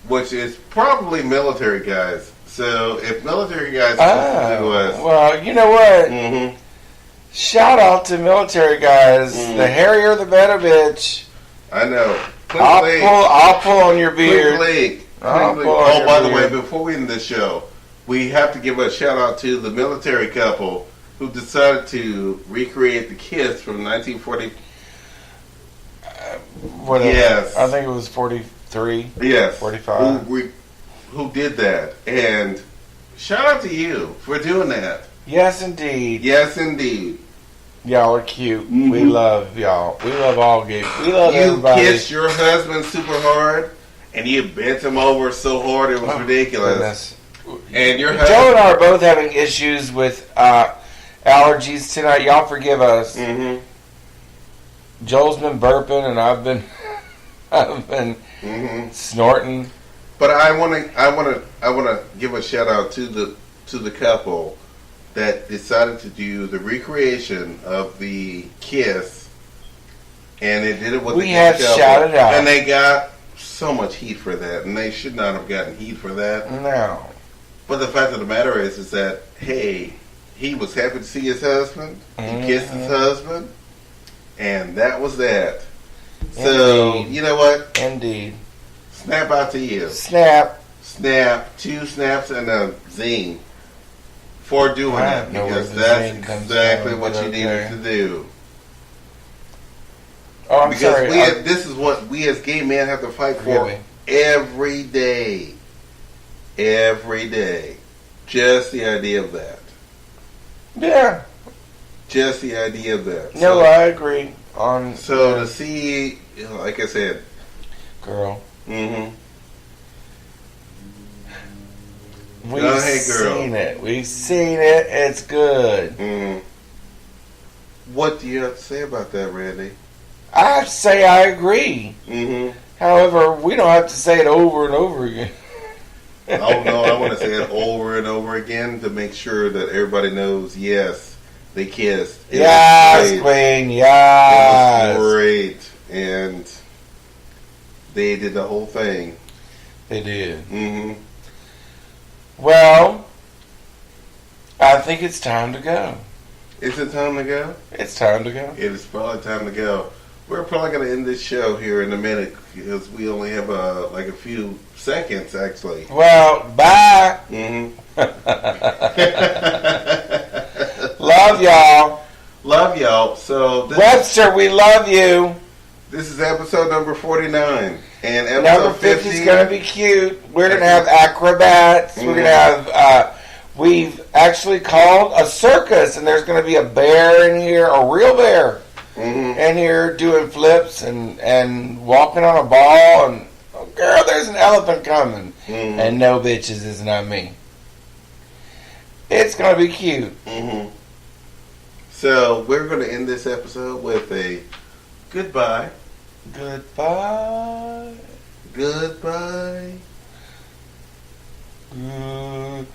B: Which is probably military guys. So if military guys listen to us...
A: Well, you know what? Shout out to military guys. The hairier the better, bitch.
B: I know.
A: I'll pull on your beard.
B: Oh, by the way, before we end this show, we have to give a shout out to the military couple who decided to recreate the kiss from 1940.
A: Whatever.
B: Yes.
A: I think it was 43.
B: Yes.
A: 45.
B: Who did that. And shout out to you for doing that.
A: Yes, indeed.
B: Yes, indeed.
A: Y'all are cute. We love y'all. We love all gays. We love everybody.
B: You kissed your husband super hard, and you bent him over so hard it was ridiculous.
A: Goodness.
B: And your
A: husband... Joe and I are both having issues with allergies tonight. Y'all forgive us. Joel's been burping, and I've been snorting.
B: But I want to give a shout out to the couple that decided to do the recreation of the kiss, and they did it with
A: we have shouted out,
B: and they got so much heat for that, and they should not have gotten heat for that.
A: No.
B: But the fact of the matter is that hey, he was happy to see his husband. He kissed his husband, and that was that. Indeed. So you know what?
A: Indeed.
B: Snap out to you.
A: Snap.
B: 2 snaps and a zing for doing that, because that's exactly what you needed to do.
A: Oh, I'm
B: because
A: sorry.
B: This is what we as gay men have to fight for every day. Every day. Just the idea of that.
A: Yeah.
B: Just the idea of that.
A: No, so, I agree.
B: To see, like I said,
A: girl. We've seen it. We've seen it. It's good.
B: What do you have to say about that, Randy?
A: I have to say I agree. However, we don't have to say it over and over again.
B: Oh, no, I want to say it over and over again to make sure that everybody knows, yes, they kissed.
A: Yes, Queen, yes.
B: It was great. And they did the whole thing.
A: They did. Well, I think it's time to go.
B: Is it time to go?
A: It's time to go.
B: It is probably time to go. We're probably going to end this show here in a minute because we only have a few seconds, actually.
A: Well, bye. Love y'all.
B: Love y'all. So
A: Webster, we love you.
B: this is episode number 49. And episode
A: Number 50 is going to be cute. We're going to have acrobats. We're going to have, we've actually called a circus, and there's going to be a bear in here, a real bear in here doing flips and walking on a ball. And, oh, girl, there's an elephant coming. And no bitches is not me. It's going to be cute.
B: So we're going to end this episode with a goodbye.
A: Goodbye.
B: Goodbye.
A: Good.